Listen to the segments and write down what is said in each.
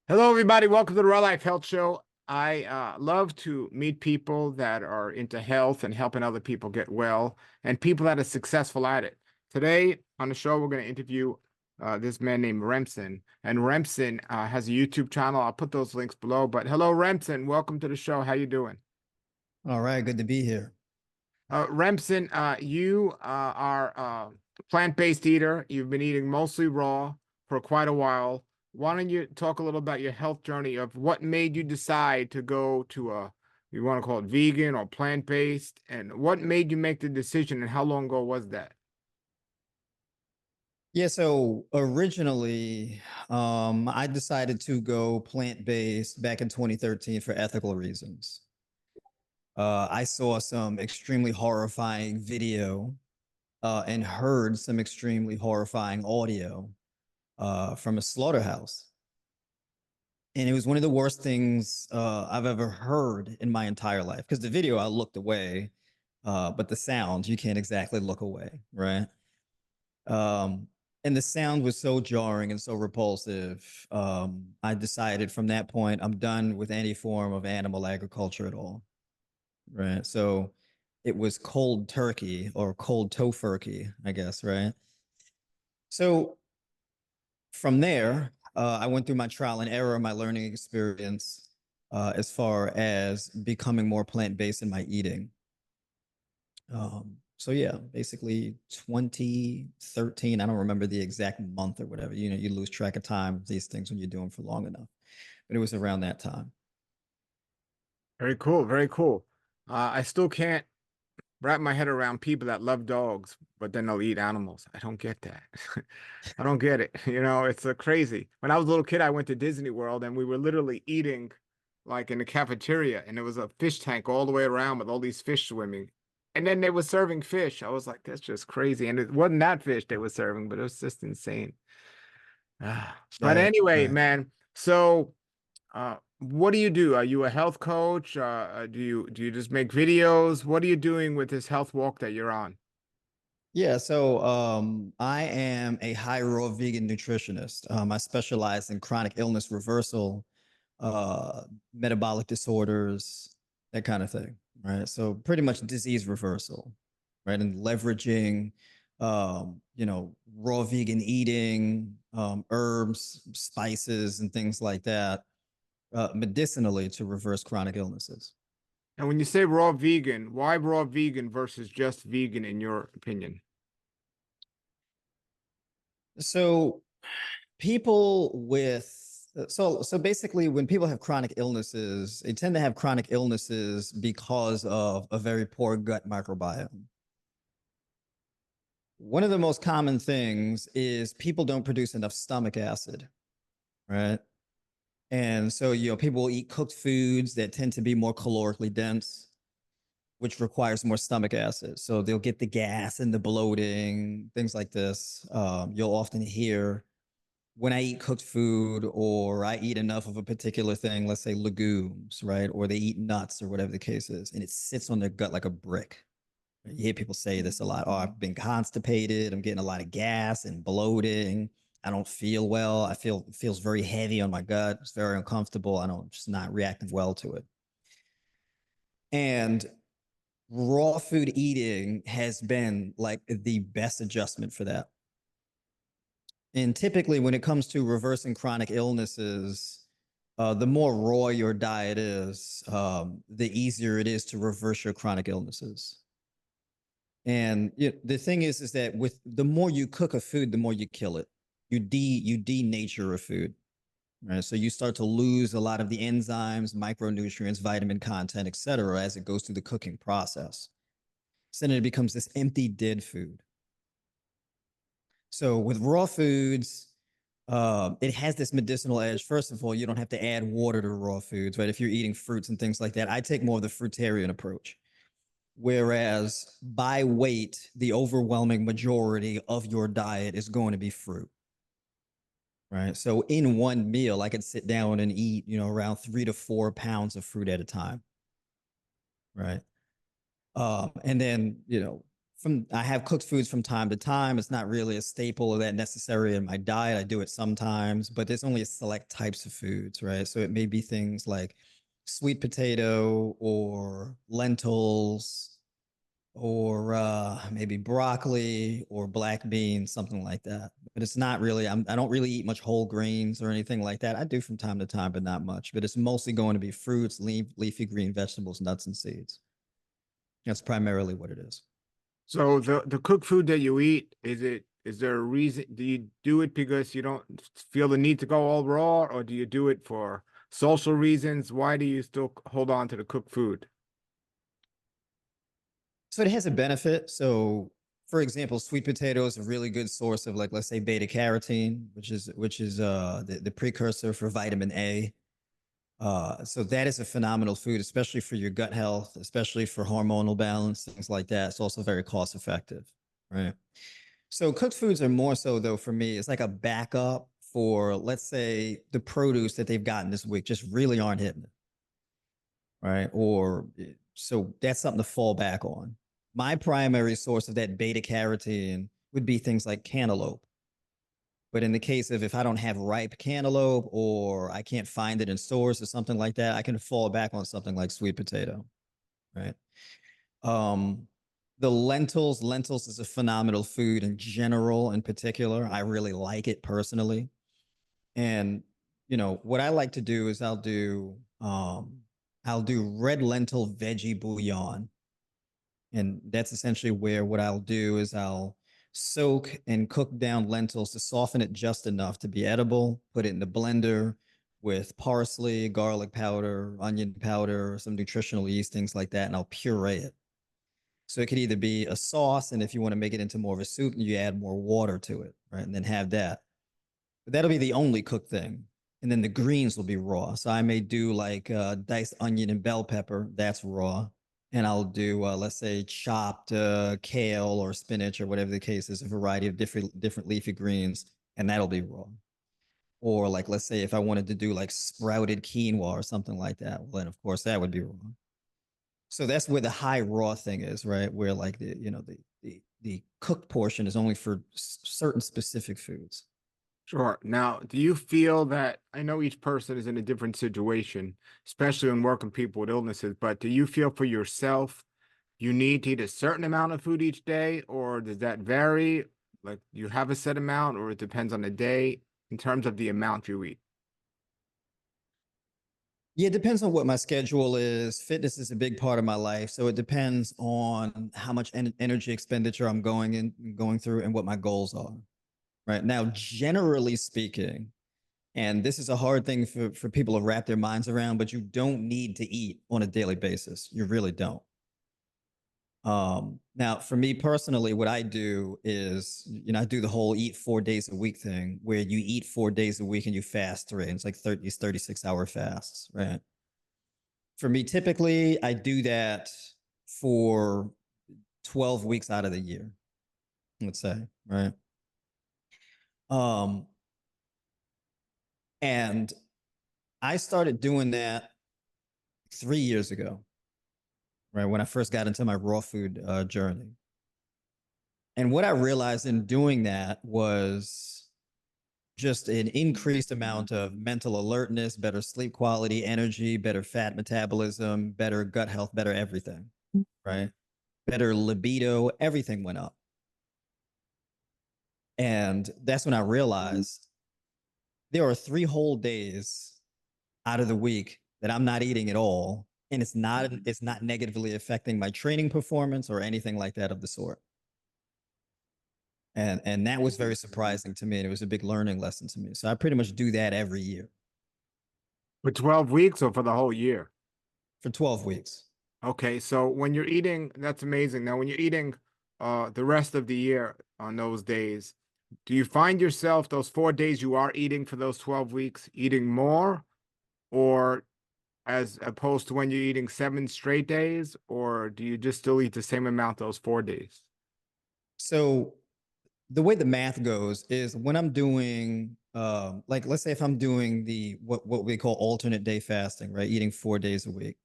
Hello, everybody. Welcome to the Raw Life Health Show. I love to meet people that are into health and helping other people get well and people that are successful at it. Today on the show, we're going to interview this man named Remsen. And Remsen has a YouTube channel. I'll put those links below. But hello, Remsen. Welcome to the show. How you doing? All right, good to be here. Remsen, you are a plant-based eater. You've been eating mostly raw for quite a while. Why don't you talk a little about your health journey of what made you decide to go to you want to call it vegan or plant-based, and what made you make the decision, and how long ago was that? Yeah, so originally, I decided to go plant-based back in 2013 for ethical reasons. I saw some extremely horrifying video and heard some extremely horrifying audio from a slaughterhouse. And it was one of the worst things I've ever heard in my entire life. Because the video, I looked away, but the sound, you can't exactly look away, right? Um, and the sound was so jarring and so repulsive. I decided from that point, I'm done with any form of animal agriculture at all. Right. So it was cold turkey or cold tofurkey, I guess. Right. So from there, I went through my trial and error, my learning experience as far as becoming more plant based in my eating. So yeah, basically 2013. I don't remember the exact month or whatever. You know, you lose track of time of these things when you're doing for long enough. But it was around that time. Very cool, very cool. I still can't wrap my head around people that love dogs, but then they'll eat animals. I don't get that. I don't get it. It's crazy. When I was a little kid, I went to Disney World and we were literally eating like in the cafeteria, and there was a fish tank all the way around with all these fish swimming. And then they were serving fish. I was like, that's just crazy. And it wasn't that fish they were serving, but it was just insane. But Right, anyway, right. man, so what do you do? Are you a health coach? Do you just make videos? What are you doing with this health walk that you're on? Yeah, so I am a high raw vegan nutritionist. I specialize in chronic illness reversal, uh, metabolic disorders, that kind of thing, right? So pretty much disease reversal, right? And leveraging, raw vegan eating, herbs, spices, and things like that, medicinally to reverse chronic illnesses. And when you say raw vegan, why raw vegan versus just vegan in your opinion? So people with so basically when people have chronic illnesses, they tend to have chronic illnesses because of a very poor gut microbiome. One of the most common things is people don't produce enough stomach acid, right? And so, people will eat cooked foods that tend to be more calorically dense, which requires more stomach acid. So they'll get the gas and the bloating, things like this. You'll often hear when I eat cooked food or I eat enough of a particular thing, let's say legumes, right? Or they eat nuts or whatever the case is, and it sits on their gut like a brick. You hear people say this a lot. Oh, I've been constipated. I'm getting a lot of gas and bloating. I don't feel well. It feels very heavy on my gut. It's very uncomfortable. I don't just not reacting well to it. And raw food eating has been like the best adjustment for that. And typically, when it comes to reversing chronic illnesses, the more raw your diet is, the easier it is to reverse your chronic illnesses. And the thing is that with the more you cook a food, the more you kill it. You denature a food, right? So you start to lose a lot of the enzymes, micronutrients, vitamin content, etc., as it goes through the cooking process. So then it becomes this empty, dead food. So with raw foods, it has this medicinal edge. First of all, you don't have to add water to raw foods, right? If you're eating fruits and things like that, I take more of the fruitarian approach. Whereas by weight, the overwhelming majority of your diet is going to be fruit, right? So in one meal, I could sit down and eat, around 3 to 4 pounds of fruit at a time, right? And then, from I have cooked foods from time to time. It's not really a staple of that necessary in my diet. I do it sometimes, but there's only a select types of foods, right? So it may be things like sweet potato or lentils or maybe broccoli or black beans, something like that. But it's not really, I don't really eat much whole grains or anything like that. I do from time to time, but not much. But it's mostly going to be fruits, leafy green vegetables, nuts, and seeds. That's primarily what it is. So the cooked food that you eat, is there a reason? Do you do it because you don't feel the need to go all raw, or do you do it for social reasons? Why do you still hold on to the cooked food? So it has a benefit. So, for example, sweet potato is a really good source of, like, let's say beta carotene, which is the precursor for vitamin A. So that is a phenomenal food, especially for your gut health, especially for hormonal balance, things like that. It's also very cost effective, right? So cooked foods are more so, though, for me, it's like a backup for, let's say, the produce that they've gotten this week just really aren't hitting it, right? Or so that's something to fall back on. My primary source of that beta carotene would be things like cantaloupe. But in the case of, if I don't have ripe cantaloupe or I can't find it in stores or something like that, I can fall back on something like sweet potato, right? Um, the lentils is a phenomenal food in general. In particular, I really like it personally. And what I like to do is I'll do red lentil veggie bouillon. And that's essentially where what I'll do is I'll soak and cook down lentils to soften it just enough to be edible, put it in the blender with parsley, garlic powder, onion powder, some nutritional yeast, things like that, and I'll puree it. So it could either be a sauce, and if you want to make it into more of a soup, you add more water to it, right? And then have that. But that'll be the only cooked thing. And then the greens will be raw. So I may do like diced onion and bell pepper. That's raw. And I'll do, let's say, chopped kale or spinach or whatever the case is, a variety of different leafy greens, and that'll be raw. Or, like, let's say if I wanted to do like sprouted quinoa or something like that, well, then of course that would be raw. So that's where the high raw thing is, right? Where, like, the cooked portion is only for certain specific foods. Sure. Now, do you feel that I know each person is in a different situation, especially when working people with illnesses, but do you feel for yourself you need to eat a certain amount of food each day, or does that vary? Like, you have a set amount, or it depends on the day in terms of the amount you eat? Yeah, it depends on what my schedule is. Fitness is a big part of my life, so it depends on how much energy expenditure I'm going through and what my goals are. Right now, generally speaking, and this is a hard thing for people to wrap their minds around, but you don't need to eat on a daily basis. You really don't. Now, for me personally, what I do is, I do the whole eat 4 days a week thing, where you eat 4 days a week and you fast three. And it's like 30, 36-hour fasts, right? For me, typically, I do that for 12 weeks out of the year, let's say, right? Um, and I started doing that 3 years ago, right? When I first got into my raw food journey. And what I realized in doing that was just an increased amount of mental alertness, better sleep quality, energy, better fat metabolism, better gut health, better everything, right? Better libido, everything went up. And that's when I realized there are 3 whole days out of the week that I'm not eating at all. And it's not negatively affecting my training performance or anything like that of the sort. And that was very surprising to me. And it was a big learning lesson to me. So I pretty much do that every year For 12 weeks or for the whole year? for 12 weeks. Okay, so when you're eating, that's amazing. Now, when you're eating the rest of the year on those days, do you find yourself those 4 days you are eating for those 12 weeks eating more, or as opposed to when you're eating 7 straight days, or do you just still eat the same amount those 4 days? So the way the math goes is, when I'm doing, like, let's say if I'm doing the what we call alternate day fasting, right? Eating 4 days a week.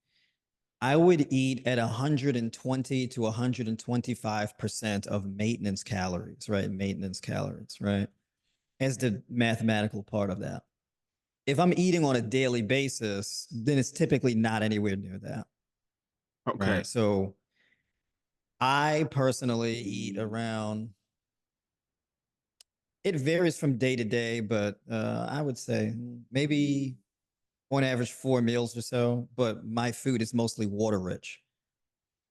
I would eat at 120 to 125% of maintenance calories, right? Maintenance calories, right? As the mathematical part of that. If I'm eating on a daily basis, then it's typically not anywhere near that, Okay, right? So I personally eat around, it varies from day to day, but I would say maybe on average 4 meals or so, but my food is mostly water rich.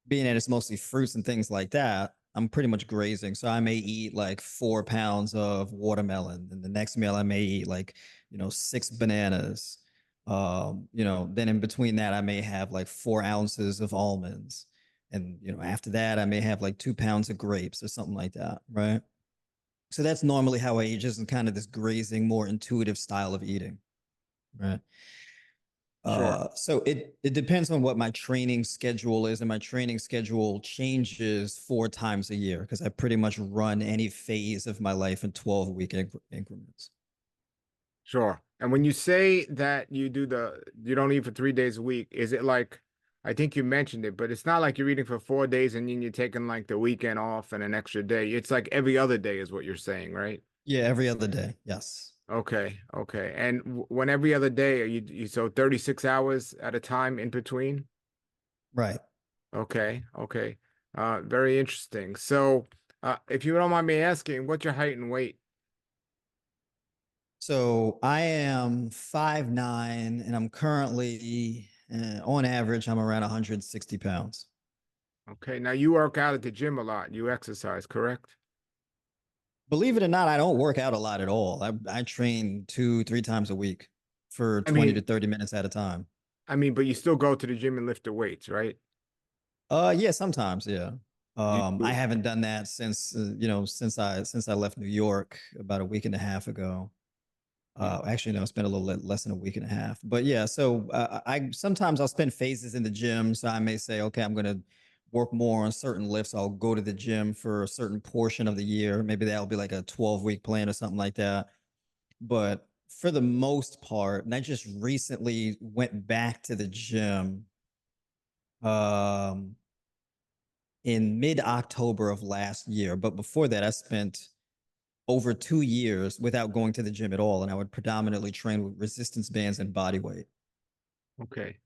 Being that it's mostly fruits and things like that, I'm pretty much grazing. So I may eat like 4 pounds of watermelon, and the next meal I may eat like, 6 bananas. Then in between that, I may have like 4 ounces of almonds. And after that, I may have like 2 pounds of grapes or something like that, right? So that's normally how I eat, just in kind of this grazing, more intuitive style of eating, right? sure. So it depends on what my training schedule is, and my training schedule changes 4 times a year because I pretty much run any phase of my life in 12-week increments. Sure. And when you say that you don't eat for 3 days a week, is it like, I think you mentioned it, but it's not like you're eating for 4 days and then you're taking like the weekend off and an extra day. It's like every other day is what you're saying, right? Yeah, every other day. Yes. Okay, okay. And when every other day, are you so 36 hours at a time in between? Right. Okay, okay. Very interesting. So, if you don't mind me asking, what's your height and weight? So I am 5'9", and I'm currently, on average, I'm around 160 pounds. Okay, now you work out at the gym a lot. You exercise, correct? Believe it or not, I don't work out a lot at all. I train 2, 3 times a week for I 20 to mean, 30 minutes at a time. but you still go to the gym and lift the weights, right? Yeah, sometimes, yeah. You I do. haven't done that since since I left New York about a week and a half ago. You, Actually, no, it's been a little less than a week and a half. But yeah, so I sometimes I'll spend phases in the gym. So I may say, okay, I'm gonna work more on certain lifts. I'll go to the gym for a certain portion of the year. Maybe that'll be like a 12-week plan or something like that. But for the most part, and I just recently went back to the gym. Um, in mid-October of last year. But before that, I spent over 2 years without going to the gym at all. And I would predominantly train with resistance bands and body weight. okay.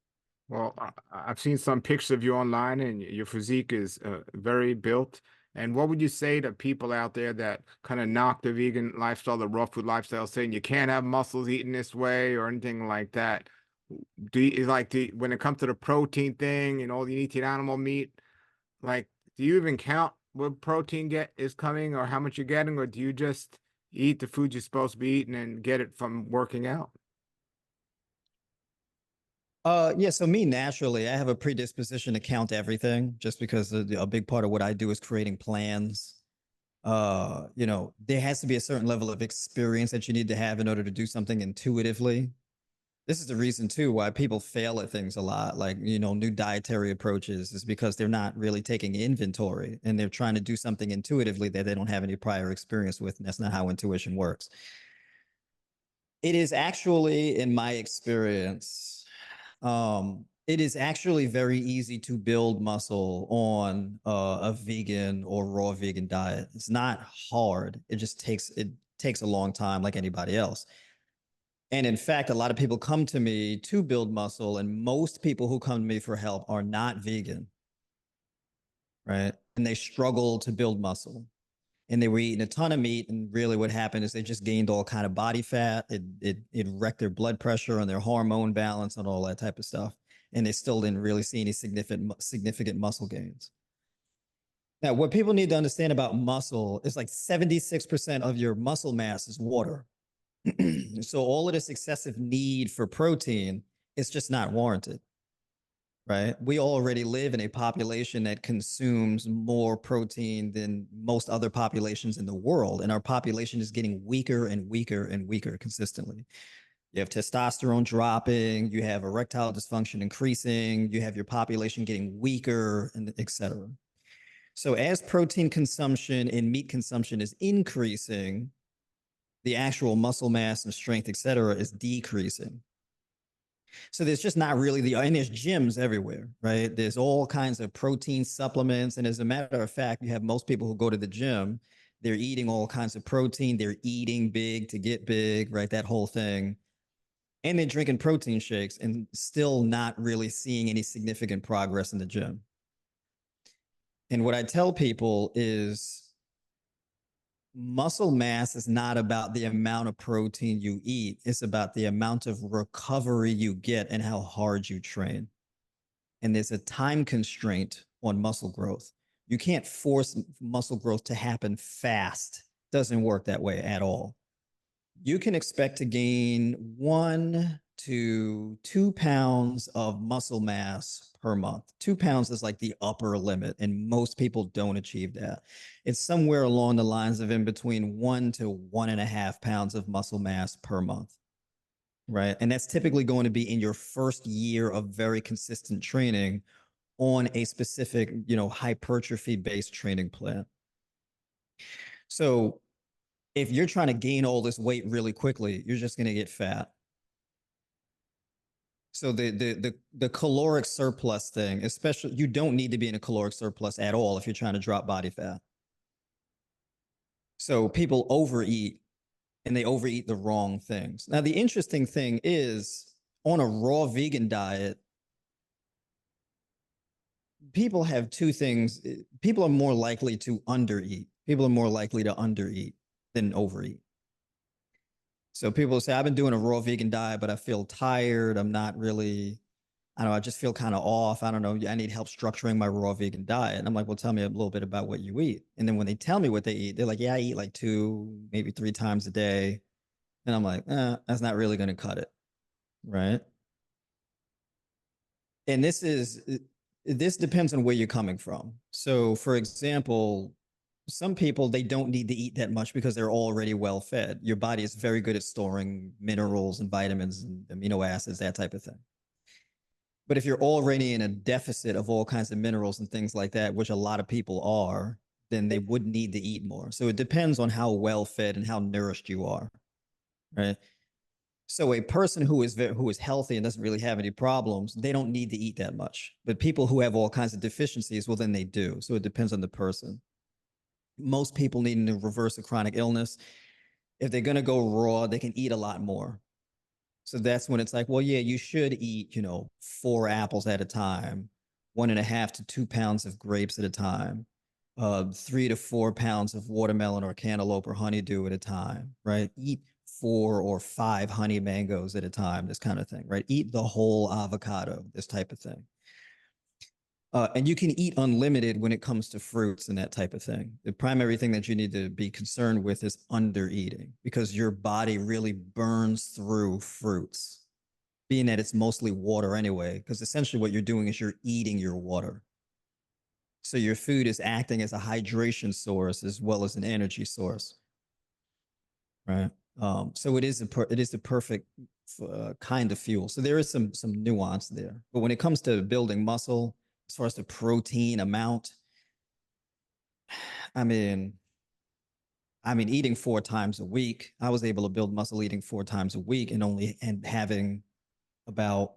Well, I've seen some pictures of you online, and your physique is very built. And what would you say to people out there that kind of knock the vegan lifestyle, the raw food lifestyle, saying you can't have muscles eaten this way or anything like that? When it comes to the protein thing, you need to eat animal meat. Like, do you even count what protein get is coming or how much you're getting, or do you just eat the food you're supposed to be eating and get it from working out? Yeah, so me naturally, I have a predisposition to count everything just because a big part of what I do is creating plans. There has to be a certain level of experience that you need to have in order to do something intuitively. This is the reason too why people fail at things a lot, like new dietary approaches, is because they're not really taking inventory and they're trying to do something intuitively that they don't have any prior experience with, and that's not how intuition works. It is actually, in my experience, it is actually very easy to build muscle on a vegan or raw vegan diet. It's not hard. It takes a long time, like anybody else. And in fact, a lot of people come to me to build muscle, and most people who come to me for help are not vegan, right? And they struggle to build muscle. And they were eating a ton of meat, and really what happened is they just gained all kind of body fat. It wrecked their blood pressure and their hormone balance and all that type of stuff. And they still didn't really see any significant muscle gains. Now, what people need to understand about muscle is like 76% of your muscle mass is water. So all of this excessive need for protein is just not warranted, right? We already live in a population that consumes more protein than most other populations in the world, and our population is getting weaker and weaker and weaker consistently. You have testosterone dropping, you have erectile dysfunction increasing, you have your population getting weaker, and et cetera. So as protein consumption and meat consumption is increasing, the actual muscle mass and strength, et cetera, is decreasing. So there's just not really and there's gyms everywhere, right? There's all kinds of protein supplements. And as a matter of fact, you have most people who go to the gym, they're eating all kinds of protein. They're eating big to get big, right? That whole thing. And they're drinking protein shakes and still not really seeing any significant progress in the gym. And what I tell people is muscle mass is not about the amount of protein you eat. It's about the amount of recovery you get and how hard you train. And there's a time constraint on muscle growth. You can't force muscle growth to happen fast. It doesn't work that way at all. You can expect to gain 1 to 2 pounds of muscle mass per month. 2 pounds is like the upper limit, and most people don't achieve that. It's somewhere along the lines of in between 1 to 1.5 pounds of muscle mass per month, right? And that's typically going to be in your first year of very consistent training on a specific, hypertrophy based training plan. So if you're trying to gain all this weight really quickly, you're just going to get fat. So the caloric surplus thing, especially, you don't need to be in a caloric surplus at all if you're trying to drop body fat. So people overeat, and they overeat the wrong things. Now, the interesting thing is, on a raw vegan diet, people have two things. People are more likely to undereat. People are more likely to undereat than overeat. So people say, I've been doing a raw vegan diet, but I feel tired. I'm not really, I don't know, I just feel kind of off. I don't know. I need help structuring my raw vegan diet. And I'm like, well, tell me a little bit about what you eat. And then when they tell me what they eat, they're like, yeah, I eat like 2, maybe 3 times a day. And I'm like, that's not really going to cut it. Right. And this depends on where you're coming from. So, for example, some people, they don't need to eat that much because they're already well fed. Your body is very good at storing minerals and vitamins and amino acids, that type of thing. But if you're already in a deficit of all kinds of minerals and things like that, which a lot of people are, then they would need to eat more. So it depends on how well fed and how nourished you are, right? So a person who is healthy and doesn't really have any problems, they don't need to eat that much. But people who have all kinds of deficiencies, well, then they do. So it depends on the person. Most people needing to reverse a chronic illness, if they're going to go raw, they can eat a lot more. So that's when it's like, well, yeah, you should eat, 4 apples at a time, 1.5 to 2 pounds of grapes at a time, 3 to 4 pounds of watermelon or cantaloupe or honeydew at a time, right? Eat 4 or 5 honey mangoes at a time, this kind of thing, right? Eat the whole avocado, this type of thing. And you can eat unlimited when it comes to fruits and that type of thing. The primary thing that you need to be concerned with is under eating, because your body really burns through fruits, being that it's mostly water anyway, because essentially what you're doing is you're eating your water. So your food is acting as a hydration source as well as an energy source, right? So it is the perfect kind of fuel. So there is some nuance there, but when it comes to building muscle, as far as the protein amount, I mean, eating 4 times a week, I was able to build muscle eating 4 times a week and having about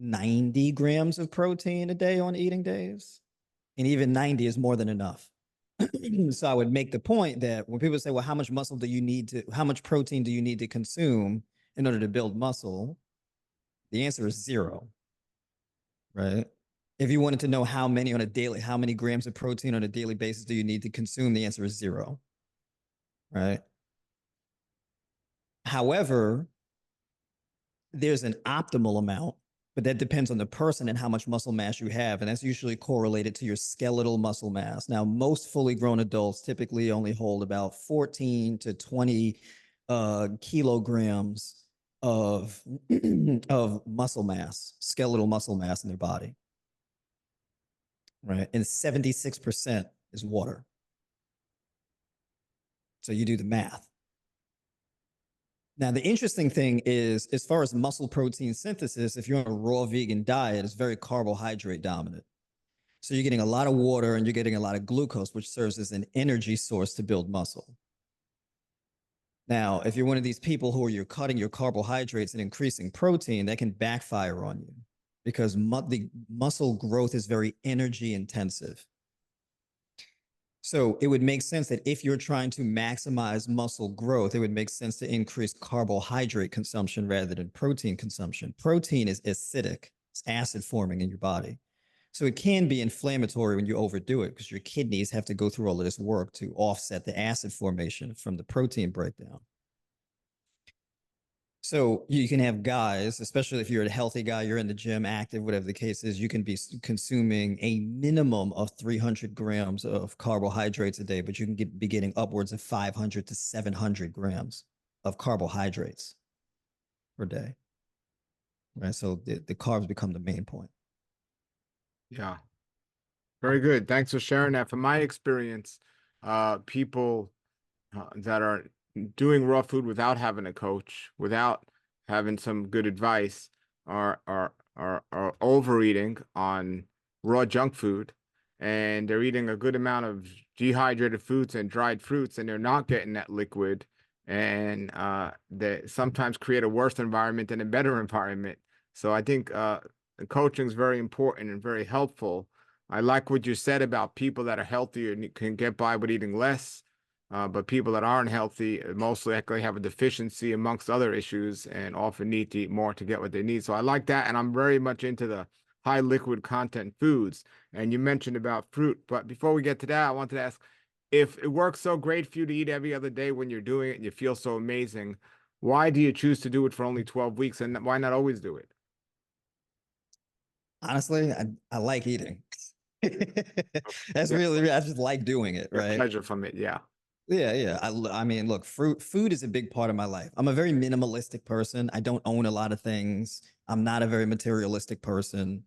90 grams of protein a day on eating days. And even 90 is more than enough. So I would make the point that when people say, well, how much protein do you need to consume in order to build muscle? The answer is zero, right? If you wanted to know how many grams of protein on a daily basis do you need to consume, the answer is zero, right? However, there's an optimal amount, but that depends on the person and how much muscle mass you have. And that's usually correlated to your skeletal muscle mass. Now, most fully grown adults typically only hold about 14 to 20 kilograms of, of muscle mass, skeletal muscle mass in their body, right? And 76% is water. So you do the math. Now, the interesting thing is, as far as muscle protein synthesis, if you're on a raw vegan diet, it's very carbohydrate dominant. So you're getting a lot of water and you're getting a lot of glucose, which serves as an energy source to build muscle. Now, if you're one of these people who are you're cutting your carbohydrates and increasing protein, that can backfire on you because the muscle growth is very energy intensive. So it would make sense that if you're trying to maximize muscle growth, it would make sense to increase carbohydrate consumption rather than protein consumption. Protein is acidic, it's acid forming in your body. So it can be inflammatory when you overdo it because your kidneys have to go through all of this work to offset the acid formation from the protein breakdown. So you can have guys, especially if you're a healthy guy, you're in the gym, active, whatever the case is, you can be consuming a minimum of 300 grams of carbohydrates a day, but you can be getting upwards of 500 to 700 grams of carbohydrates per day. Right. So the carbs become the main point. Yeah. Very good. Thanks for sharing that. From my experience, people that are doing raw food without having a coach, without having some good advice, are overeating on raw junk food, and they're eating a good amount of dehydrated foods and dried fruits, and they're not getting that liquid, and they sometimes create a worse environment than a better environment. So I think coaching is very important and very helpful. I like what you said about people that are healthier and can get by with eating less. But people that aren't healthy most likely have a deficiency amongst other issues and often need to eat more to get what they need. So I like that. And I'm very much into the high liquid content foods. And you mentioned about fruit. But before we get to that, I wanted to ask if it works so great for you to eat every other day when you're doing it and you feel so amazing, why do you choose to do it for only 12 weeks and why not always do it? Honestly, I like eating. That's Yeah, really, I just like doing it. get Right. pleasure from it. Yeah. Yeah, yeah. I mean, look, food is a big part of my life. I'm a very minimalistic person. I don't own a lot of things. I'm not a very materialistic person.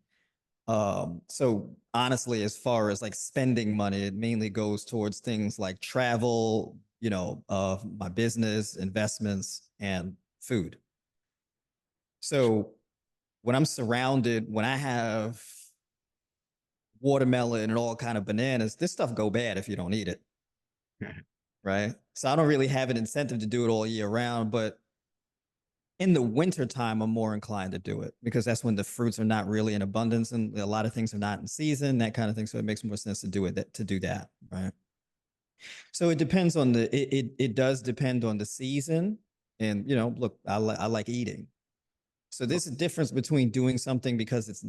So honestly, as far as like spending money, it mainly goes towards things like travel, my business, investments, and food. So when I have watermelon and all kind of bananas, this stuff go bad if you don't eat it. Right. So I don't really have an incentive to do it all year round, but in the winter time, I'm more inclined to do it because that's when the fruits are not really in abundance and a lot of things are not in season, that kind of thing. So it makes more sense to do that. Right. So it depends on it does depend on the season. And look, I like eating. So there's a difference between doing something because it's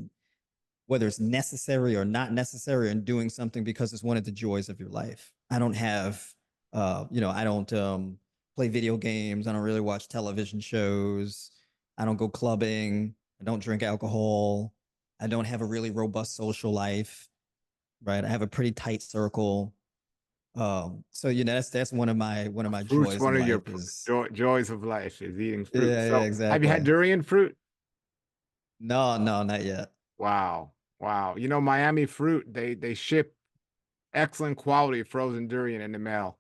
whether it's necessary or not necessary and doing something because it's one of the joys of your life. I don't have I don't play video games. I don't really watch television shows. I don't go clubbing. I don't drink alcohol. I don't have a really robust social life, right? I have a pretty tight circle. So that's one of my Fruit's joys one in of your life is joys of life is eating fruit. yeah, yeah, So have you had exactly. durian fruit? No, no, not yet. Wow. Wow. You know, Miami fruit, they ship excellent quality frozen durian in the mail.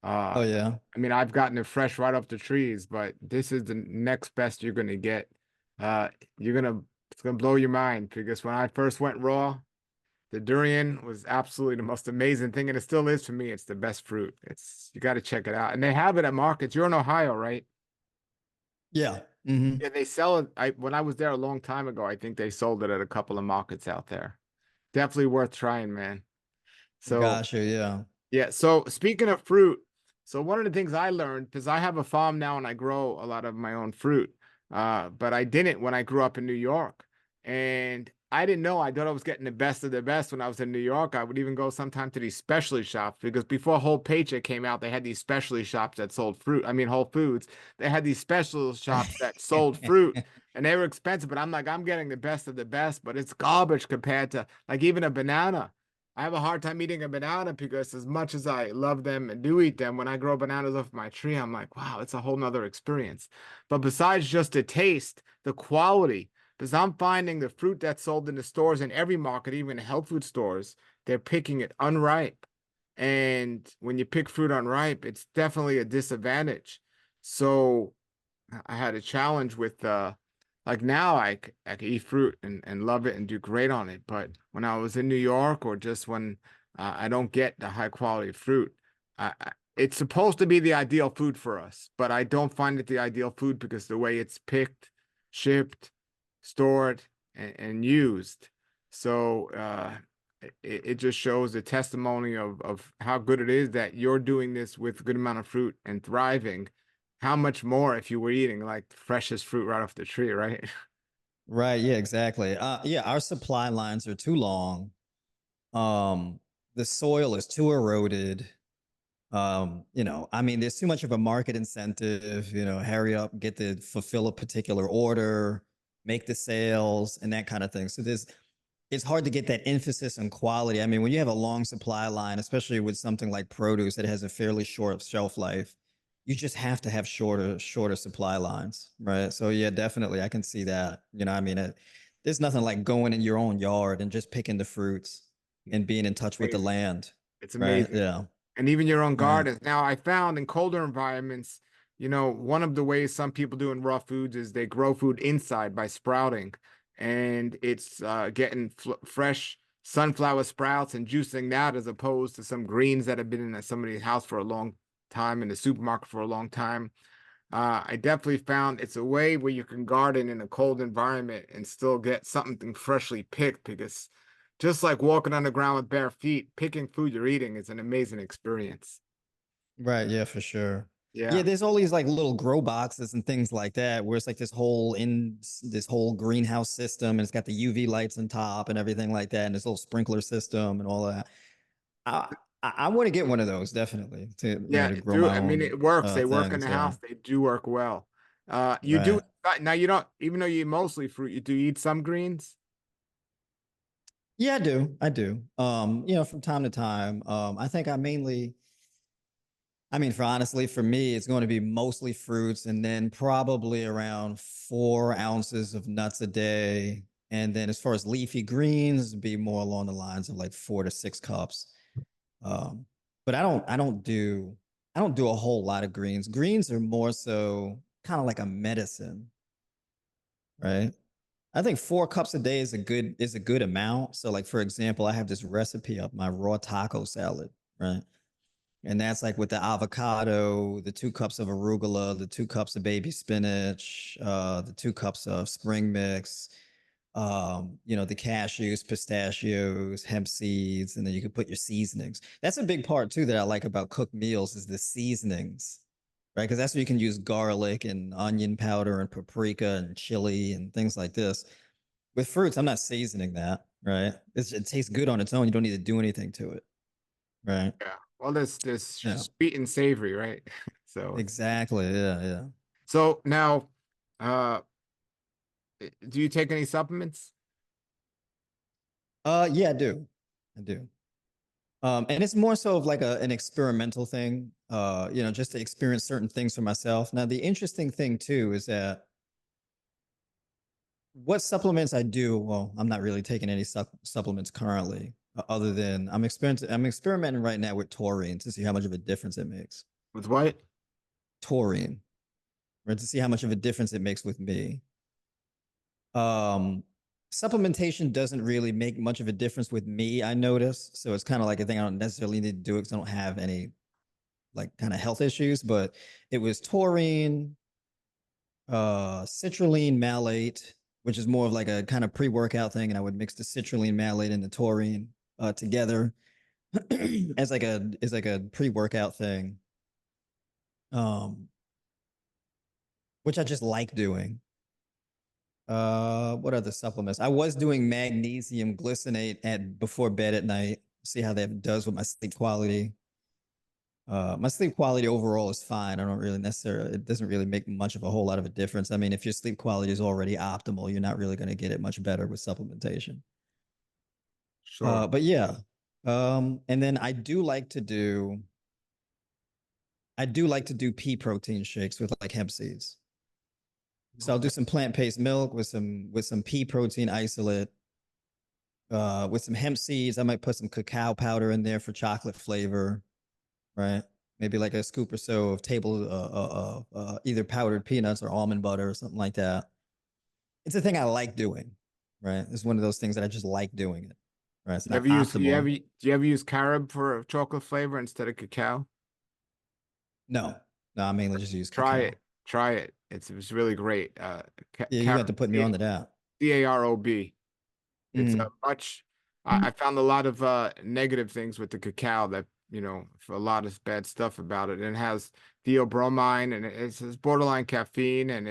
Oh Uh, yeah. I mean, I've gotten it fresh right off the trees, but this is the next best you're gonna get. Uh, it's gonna blow your mind because when I first went raw, the durian was absolutely the most amazing thing, and it still is for me. It's the best fruit. You got to check it out, and they have it at markets. You're in Ohio, right? Yeah. Hmm. Yeah, they sell it. When I was there a long time ago, I think they sold it at a couple of markets out there. Definitely worth trying, man. So Gotcha. Yeah. yeah, so speaking of fruit, so one of the things I learned, because I have a farm now and I grow a lot of my own fruit, but I didn't when I grew up in New York. And I didn't know. I thought I was getting the best of the best when I was in New York. I would even go sometime to these specialty shops because before Whole Paycheck came out, they had these specialty shops that sold fruit. I mean, Whole Foods. They had these special shops that sold fruit and they were expensive, but I'm like, I'm getting the best of the best, but it's garbage compared to like even a banana. I have a hard time eating a banana because as much as I love them and do eat them, when I grow bananas off my tree, I'm like, wow, it's a whole nother experience. But besides just the taste, the quality, because I'm finding the fruit that's sold in the stores in every market, even health food stores, they're picking it unripe. And when you pick fruit unripe, it's definitely a disadvantage. So I had a challenge with like now I can eat fruit and love it and do great on it. But when I was in New York or just when I don't get the high quality fruit, it's supposed to be the ideal food for us, but I don't find it the ideal food because the way it's picked, shipped, stored, and used. So it just shows the testimony of how good it is that you're doing this with a good amount of fruit and thriving. How much more if you were eating like the freshest fruit right off the tree, right? Right. Yeah, exactly. Yeah, our supply lines are too long. Um, the soil is too eroded. I mean, there's too much of a market incentive, hurry up, get to fulfill a particular order, make the sales, and that kind of thing. So it's hard to get that emphasis on quality. I mean, when you have a long supply line, especially with something like produce that has a fairly short shelf life, you just have to have shorter supply lines, right? So yeah, definitely, I can see that. I mean, there's nothing like going in your own yard and just picking the fruits and being in touch with the Amazing. land, It's right? amazing. Yeah, And even your own right. gardens. Now, I found in colder environments, one of the ways some people do in raw foods is they grow food inside by sprouting, and it's getting fresh sunflower sprouts and juicing that as opposed to some greens that have been in somebody's house for a long time in the supermarket for a long time. I definitely found it's a way where you can garden in a cold environment and still get something freshly picked because just like walking on the ground with bare feet, picking food you're eating is an amazing experience. Right, yeah, for sure. Yeah, Yeah. there's all these like little grow boxes and things like that where it's like this whole greenhouse system and it's got the UV lights on top and everything like that and this little sprinkler system and all that. I want to get one of those definitely Yeah, to grow do my I mean own it works. They work in things. the Yeah. house. They do work well. You do Right. now you don't even though you eat mostly fruit, you do eat some greens. Yeah, I do. I do. From time to time. I think I mean, for me, it's going to be mostly fruits and then probably around 4 ounces of nuts a day. And then as far as leafy greens, be more along the lines of like 4 to 6 cups. Um, but I don't do a whole lot of greens. Greens are more so kind of like a medicine, right? I think 4 cups a day is a good amount. So like for example, I have this recipe of my raw taco salad, right? And that's like with the avocado, the 2 cups of arugula, the 2 cups of baby spinach, the 2 cups of spring mix, the cashews, pistachios, hemp seeds, and then you can put your seasonings. That's a big part too that I like about cooked meals is the seasonings, right? Because that's where you can use garlic and onion powder and paprika and chili and things like this. With fruits, I'm not seasoning that, right? It tastes good on its own. You don't need to do anything to it, right? Yeah. Well, there's Yeah, sweet and savory, right? So exactly. Yeah, yeah. so now uh do you take any supplements? Yeah, I do. I do. And it's more so of like an experimental thing, just to experience certain things for myself. Now, the interesting thing too is that what supplements I do, well, I'm not really taking any supplements currently, other than I'm experimenting right now with taurine to see how much of a difference it makes. With what? Taurine, right? To see how much of a difference it makes with me. Um, Supplementation doesn't really make much of a difference with me, I notice. So it's kind of like a thing I don't necessarily need to do it because I don't have any like kind of health issues, but it was taurine, citrulline malate, which is more of like a kind of pre-workout thing, and I would mix the citrulline malate and the taurine together as like a pre-workout thing, um, which I just like doing. What other supplements? I was doing magnesium glycinate at before bed at night. See how that does with my sleep quality. My sleep quality overall is fine. I don't really necessarily, it doesn't really make much of a whole lot of a difference. I mean, if your sleep quality is already optimal, you're not really going to get it much better with supplementation. Sure. But yeah. And then I do like to do pea protein shakes with like hemp seeds. So I'll do Okay. some plant-based milk with some pea protein isolate, with some hemp seeds. I might put some cacao powder in there for chocolate flavor, right? Maybe like a scoop or so of either powdered peanuts or almond butter or something like that. It's a thing I like doing, right? It's one of those things that I just like doing it, right? It's You not ever use optimal. do you ever use carob for a chocolate flavor instead of cacao? Uh, No, no, I mainly just use Try cacao. it. Try it. It's really great. Yeah, you got Carob, to put me on to that. CAROB. It's a Mm, much. I found a lot of negative things with the cacao that, for a lot of bad stuff about it. And it has theobromine and it's borderline caffeine and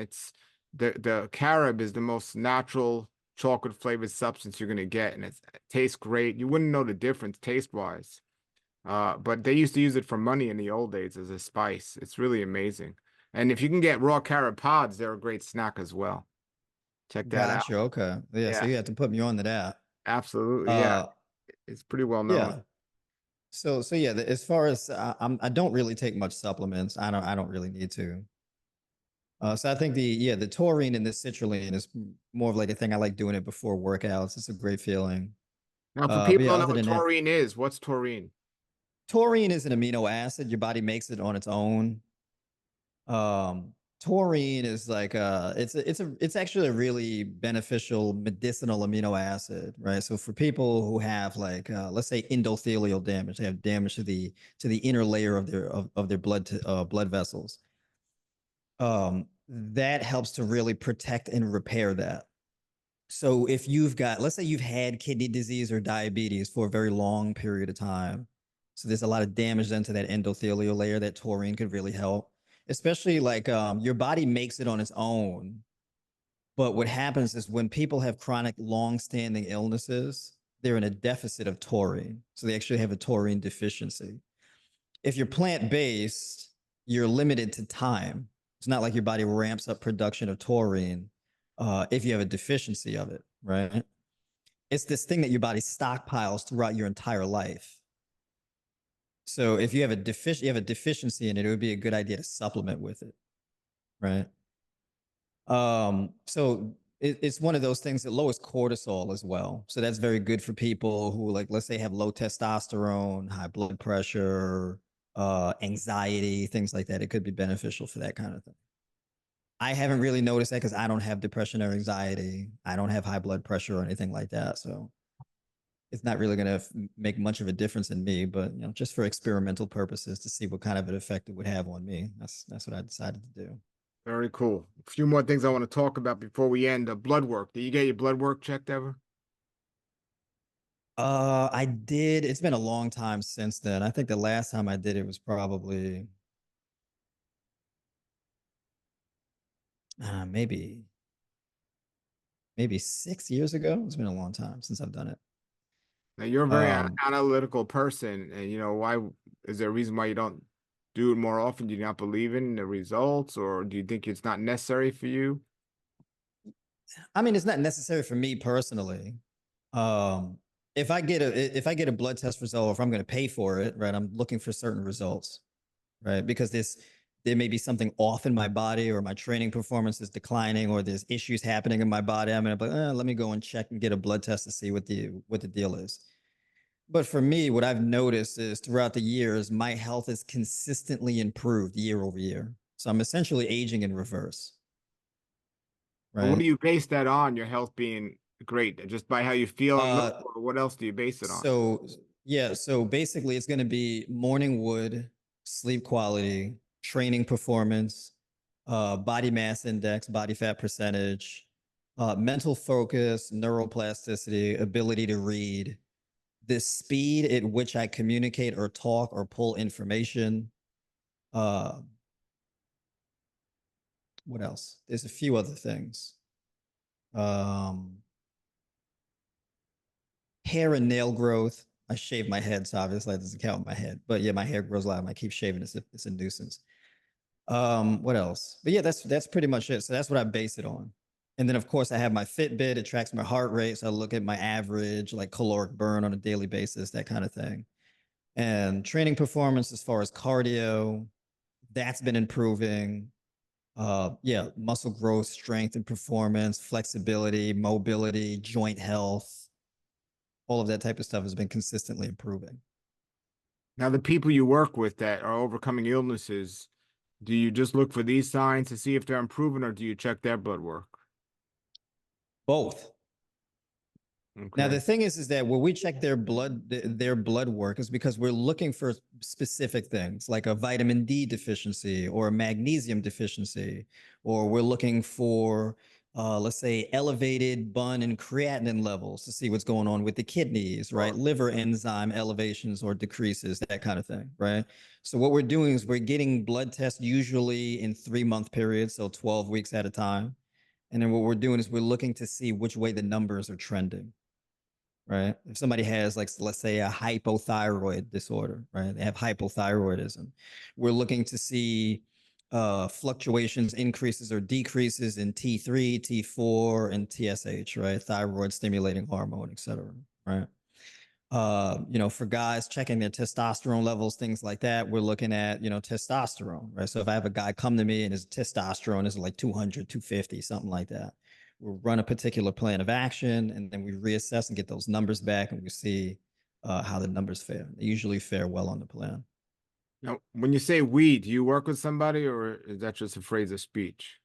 the carob is the most natural chocolate flavored substance you're gonna get and it tastes great. You wouldn't know the difference taste wise. But they used to use it for money in the old days as a spice. It's really amazing. And if you can get raw carob pods, they're a great snack as well. Check that out. gotcha. Okay. Yeah, so Yeah, you have to put me on to that. absolutely. Yeah, Uh, it's pretty well known. yeah. So yeah, as far as I don't really take much supplements. I don't really need to. So I think the taurine and the citrulline is more of like a thing I like doing it before workouts. It's a great feeling. Now, for But people who yeah, don't know other what than that, taurine is, what's taurine? taurine is an amino acid. Your body makes it on its own. Taurine is like it's actually a really beneficial medicinal amino acid, right? So for people who have like let's say endothelial damage, they have damage to the inner layer of their blood vessels. That helps to really protect and repair that. So if you've got, let's say you've had kidney disease or diabetes for a very long period of time, so there's a lot of damage done to that endothelial layer that taurine could really help. Especially like your body makes it on its own, but what happens is when people have chronic, long-standing illnesses, they're in a deficit of taurine, so they actually have a taurine deficiency. If you're plant-based, you're limited to time. It's not like your body ramps up production of taurine if you have a deficiency of it, right? It's this thing that your body stockpiles throughout your entire life. So if you have a deficiency in it, it would be a good idea to supplement with it, right? So it's one of those things that lowers cortisol as well. So that's very good for people who like, let's say have low testosterone, high blood pressure, anxiety, things like that. It could be beneficial for that kind of thing. I haven't really noticed that because I don't have depression or anxiety. I don't have high blood pressure or anything like that. So it's not really going to make much of a difference in me, but just for experimental purposes to see what kind of an effect it would have on me. That's what I decided to do. Very cool. A few more things I want to talk about before we end. Blood work. Did you get your blood work checked ever? I did. It's been a long time since then. I think the last time I did it was probably maybe 6 years ago. It's been a long time since I've done it. Now, you're a very Um, analytical person, and why is there a reason why you don't do it more often? Do you not believe in the results, or do you think it's not necessary for you? I mean, it's not necessary for me personally. Um, if I get a blood test result, or if I'm going to pay for it, right, I'm looking for certain results, right? Because there may be something off in my body, or my training performance is declining, or there's issues happening in my body. I'm gonna be like, let me go and check and get a blood test to see what the deal is. But for me, what I've noticed is throughout the years, my health has consistently improved year over year. So I'm essentially aging in reverse, But what right? do you base that on, your health being great? Just by how you feel and look, Uh, or what else do you base it on? so yeah, so basically it's going to be morning wood, sleep quality, training performance, body mass index, body fat percentage, mental focus, neuroplasticity, ability to read, the speed at which I communicate or talk or pull information. Uh, what else? There's a few other things. Um, Hair and nail growth. I shave my head, so obviously that doesn't count my head. But yeah, my hair grows a lot. I keep shaving. It's a nuisance. What else? But yeah, that's pretty much it. So that's what I base it on. And then of course I have my Fitbit. It tracks my heart rate. So I look at my average like caloric burn on a daily basis, that kind of thing. And training performance as far as cardio, that's been improving. Yeah, muscle growth, strength and performance, flexibility, mobility, joint health, all of that type of stuff has been consistently improving. Now, the people you work with that are overcoming illnesses, do you just look for these signs to see if they're improving, or do you check their blood work? Both. Now the Okay. thing is that when we check their blood work is because we're looking for specific things like a vitamin D deficiency or a magnesium deficiency, or we're looking for, let's say, elevated bun and creatinine levels to see what's going on with the kidneys, right? Sure. Liver enzyme elevations or decreases, that kind of thing, right? So what we're doing is we're getting blood tests usually in 3 month periods, so 12 weeks at a time. And then what we're doing is we're looking to see which way the numbers are trending, right? If somebody has, like, let's say, a hypothyroid disorder, right? They have hypothyroidism. We're looking to see fluctuations, increases or decreases in T3, T4, and TSH, right? Thyroid stimulating hormone, et cetera, right? For guys checking their testosterone levels, things like that, we're looking at, testosterone, right? So if I have a guy come to me and his testosterone is like 200, 250, something like that, we'll run a particular plan of action and then we reassess and get those numbers back and we see how the numbers fare. They usually fare well on the plan. Now, when you say we, do you work with somebody or is that just a phrase of speech?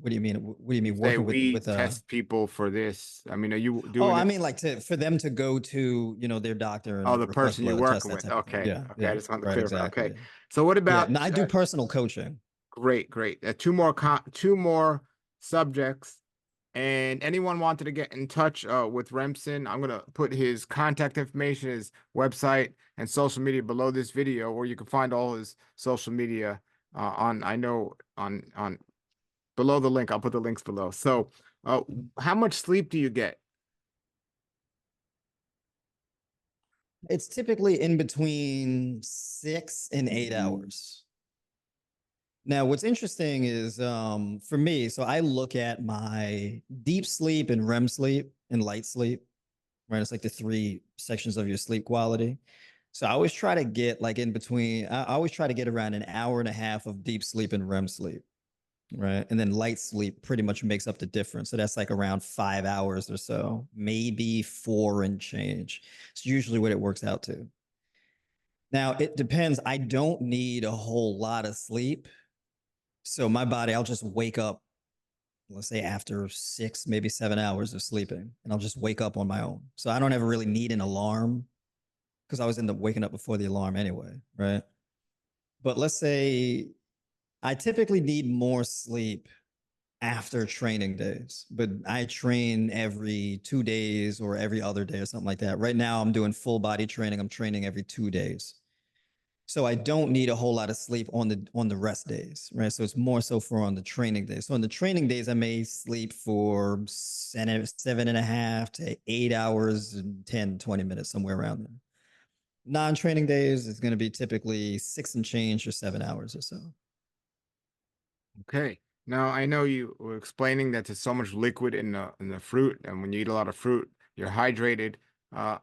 What do you mean? What do you You mean say working we with test people for this. I mean, are you Oh, doing I it? mean, like, for them to go to, their doctor Oh, and the request person you're blood tests, working that with. type of thing. Okay. Yeah, Okay. I yeah, just wanted to right, clarify. exactly. Okay. Yeah. So what Yeah, about no, I do personal coaching. great, great. Two more subjects. And anyone wanted to get in touch with Remsen, I'm gonna put his contact information, his website, and social media below this video, or you can find all his social media on I know on below the link. I'll put the links below. So, uh, how much sleep do you get? It's typically in between 6 and 8 hours. Now, what's interesting is, for me, so I look at my deep sleep and REM sleep and light sleep, right? It's like the three sections of your sleep quality. So I always try to get like in between, I always try to get around an hour and a half of deep sleep and REM sleep, right? And then light sleep pretty much makes up the difference. So that's like around 5 hours or so, maybe four and change. It's usually what it works out to. Now, it depends. I don't need a whole lot of sleep. So my body, I'll just wake up, let's say after 6, maybe 7 hours of sleeping, and I'll just wake up on my own. So I don't ever really need an alarm because I was end up waking up before the alarm anyway, right? But let's say I typically need more sleep after training days, but I train every 2 days or every other day or something like that. Right now, I'm doing full body training. I'm training every 2 days. So I don't need a whole lot of sleep on the rest days, right? So it's more so for on the training days. So on the training days, I may sleep for 7.5 to 8 hours and 10, 20 minutes, somewhere around there. Non-training days is going to be typically six and change or 7 hours or so. Okay. Now I know you were explaining that there's so much liquid in the fruit, and when you eat a lot of fruit, you're hydrated.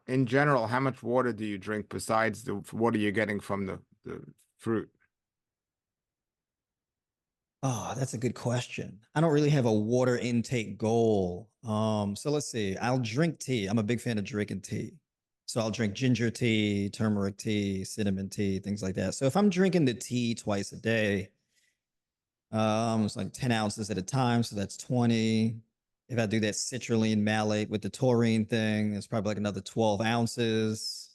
In general, how much water do you drink besides the water you're getting from the fruit? Oh, that's a good question. I don't really have a water intake goal. So let's see. I'll drink tea. I'm a big fan of drinking tea. So I'll drink ginger tea, turmeric tea, cinnamon tea, things like that. So if I'm drinking the tea twice a day, it's like 10 ounces at a time. So that's 20. If I do that citrulline malate with the taurine thing, it's probably like another 12 ounces.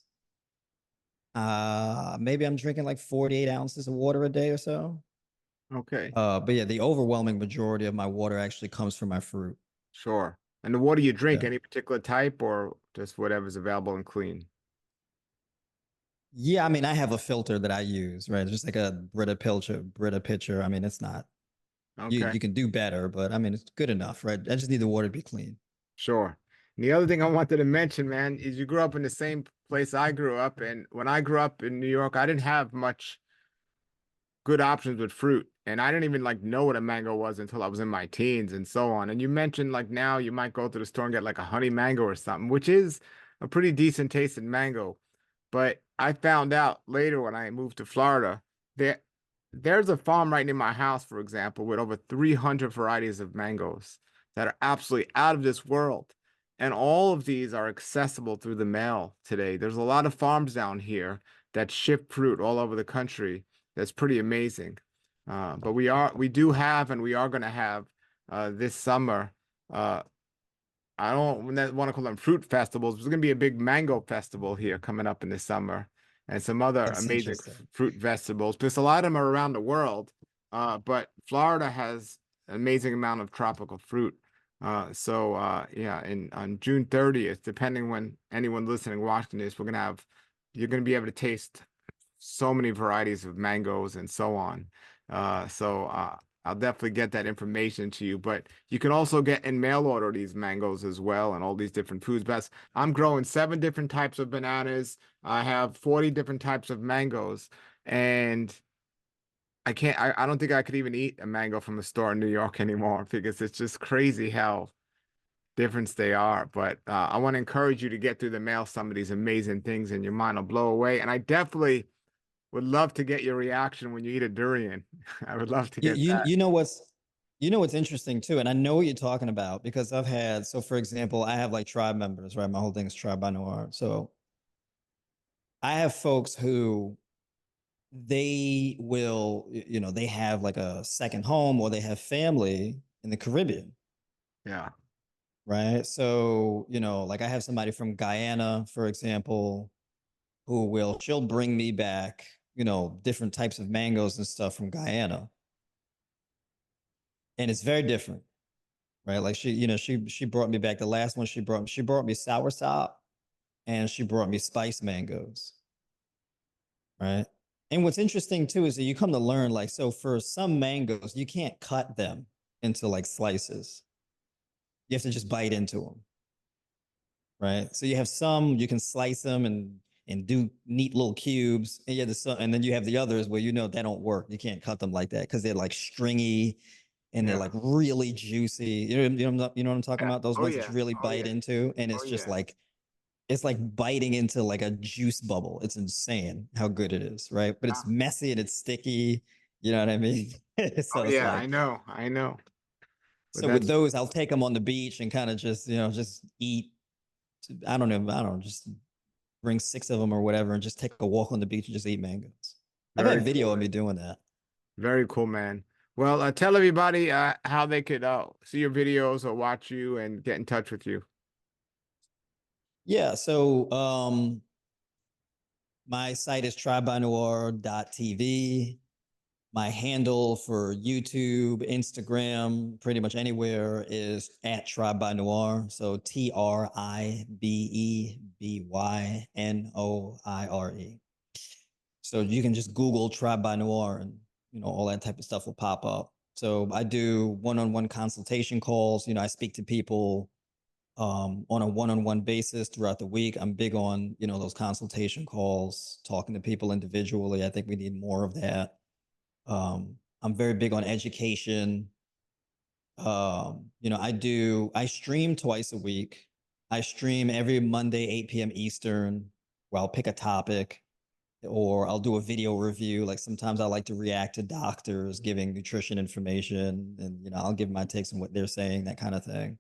Maybe I'm drinking like 48 ounces of water a day or so. Okay, But yeah, the overwhelming majority of my water actually comes from my fruit. sure. And the water you drink, Yeah. any particular type or just whatever's available and clean? Yeah, I mean, I have a filter that I use, right? It's just like a Brita pitcher. I mean, it's not, Okay, you can do better, but I mean, it's good enough, right? I just need the water to be clean. sure. And the other thing I wanted to mention, man, is you grew up in the same place I grew up, and when I grew up in New York, I didn't have much good options with fruit. And I didn't even like know what a mango was until I was in my teens and so on. And you mentioned like now you might go to the store and get like a honey mango or something, which is a pretty decent tasting mango. But I found out later when I moved to Florida that there's a farm right near my house, for example, with over 300 varieties of mangoes that are absolutely out of this world. And all of these are accessible through the mail today. There's a lot of farms down here that ship fruit all over the country. That's pretty amazing. But we do have, and we are going to have this summer, uh, I don't want to call them fruit festivals. There's going to be a big mango festival here coming up in the summer, and some other That's amazing interesting. fruit festivals. Because a lot of them are around the world, but Florida has an amazing amount of tropical fruit. Yeah, in on June 30th, depending when anyone listening watching this, you're gonna be able to taste so many varieties of mangoes and so on. I'll definitely get that information to you. But you can also get in mail order these mangoes as well and all these different foods. But I'm growing 7 different types of bananas. I have 40 different types of mangoes, and I don't think I could even eat a mango from a store in New York anymore because it's just crazy how different they are. But I want to encourage you to get through the mail some of these amazing things, and your mind will blow away. And I definitely would love to get your reaction when you eat a durian. I would love to You, get you, that. you know what's you know what's interesting too, and I know what you're talking about because I've had, so for example, I have like tribe members, right? My whole thing is tribe by noir. So I have folks who they will, they have like a second home or they have family in the Caribbean, Yeah. right? So, like I have somebody from Guyana, for example, she'll bring me back, different types of mangoes and stuff from Guyana. And it's very different, right? Like she brought me back the last one she brought me soursop and she brought me spice mangoes, right? And what's interesting too is that you come to learn, like, so for some mangoes, you can't cut them into like slices. You have to just bite into them, right? So you have some you can slice them and do neat little cubes, and and then you have the others where they don't work. You can't cut them like that because they're like stringy and they're Yeah. like really juicy. You know what I'm talking Yeah. about? Those Oh ones that yeah. you really Oh bite yeah. into, and Oh it's just yeah. like it's like biting into like a juice bubble. It's insane how good it is, right? But it's Ah, messy and it's sticky. You know what I mean? oh So it's yeah. I like, know. I know. But so with that's those, I'll take them on the beach and kind of just eat. I don't know, just bring 6 of them or whatever and just take a walk on the beach and just eat mangoes. I've very had cool, video of man. me doing that. Very cool, man. Well, tell everybody how they could see your videos or watch you and get in touch with you. Yeah. So my site is tribenoir.tv. My handle for YouTube, Instagram, pretty much anywhere is at Tribe by Noir. So TribeByNoire. So you can just Google Tribe by Noir and all that type of stuff will pop up. So I do one-on-one consultation calls. I speak to people on a one-on-one basis throughout the week. I'm big on those consultation calls, talking to people individually. I think we need more of that. I'm very big on education. I stream twice a week. I stream every Monday, 8 p.m. Eastern, where I'll pick a topic or I'll do a video review. Like sometimes I like to react to doctors giving nutrition information and, I'll give my takes on what they're saying, that kind of thing.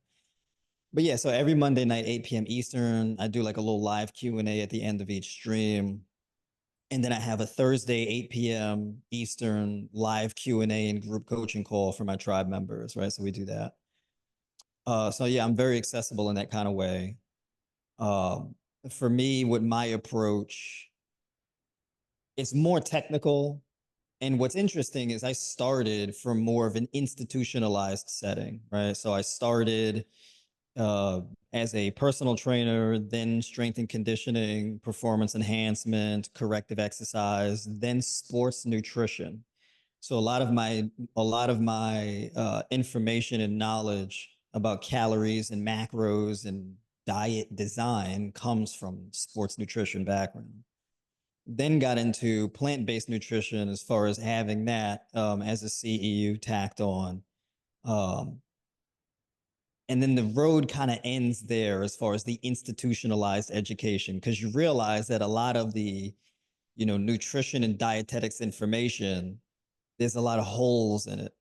But yeah, so every Monday night, 8 p.m. Eastern, I do like a little live Q&A at the end of each stream. And then I have a Thursday, 8 p.m. Eastern live Q&A and group coaching call for my tribe members, right? So we do that. So yeah, I'm very accessible in that kind of way. Um, for me, with my approach, it's more technical. And what's interesting is I started from more of an institutionalized setting, right? So I started uh, as a personal trainer, then strength and conditioning, performance enhancement, corrective exercise, then sports nutrition. So a lot of my information and knowledge about calories and macros and diet design comes from sports nutrition background. Then got into plant-based nutrition as far as having that as a CEU tacked on. Um, and then the road kind of ends there as far as the institutionalized education, because you realize that a lot of the, nutrition and dietetics information, there's a lot of holes in it.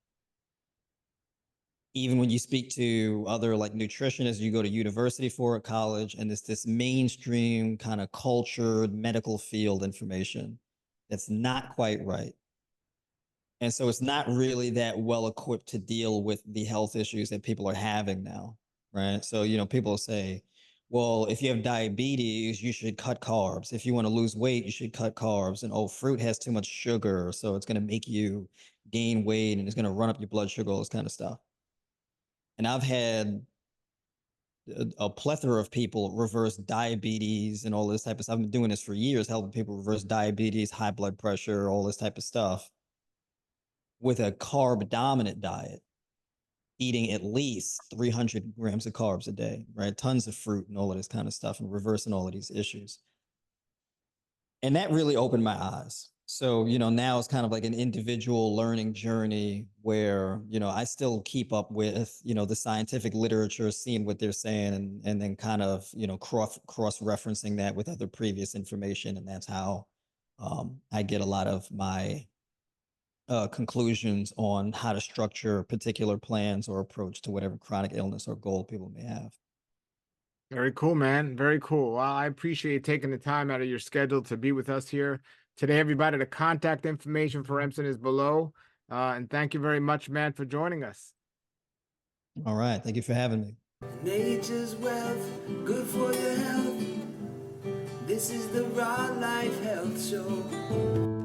Even when you speak to other like nutritionists, you go to university for at college, and it's this mainstream kind of cultured medical field information that's not quite right. And so it's not really that well equipped to deal with the health issues that people are having now. right? So, people say, well, if you have diabetes, you should cut carbs. If you want to lose weight, you should cut carbs. And oh, fruit has too much sugar, so it's going to make you gain weight and it's going to run up your blood sugar, all this kind of stuff. And I've had a plethora of people reverse diabetes and all this type of stuff. I've been doing this for years, helping people reverse diabetes, high blood pressure, all this type of stuff with a carb dominant diet, eating at least 300 grams of carbs a day, right? Tons of fruit and all of this kind of stuff, and reversing all of these issues. And that really opened my eyes. So, now it's kind of like an individual learning journey where, I still keep up with, the scientific literature, seeing what they're saying, and then kind of, cross referencing that with other previous information. And that's how I get a lot of my conclusions on how to structure particular plans or approach to whatever chronic illness or goal people may have. Very cool, man. Very cool. Well, I appreciate you taking the time out of your schedule to be with us here today, everybody. The contact information for Remsen is below. And thank you very much, man, for joining us. All right. Thank you for having me. Nature's wealth, good for your health. This is the Raw Life Health Show.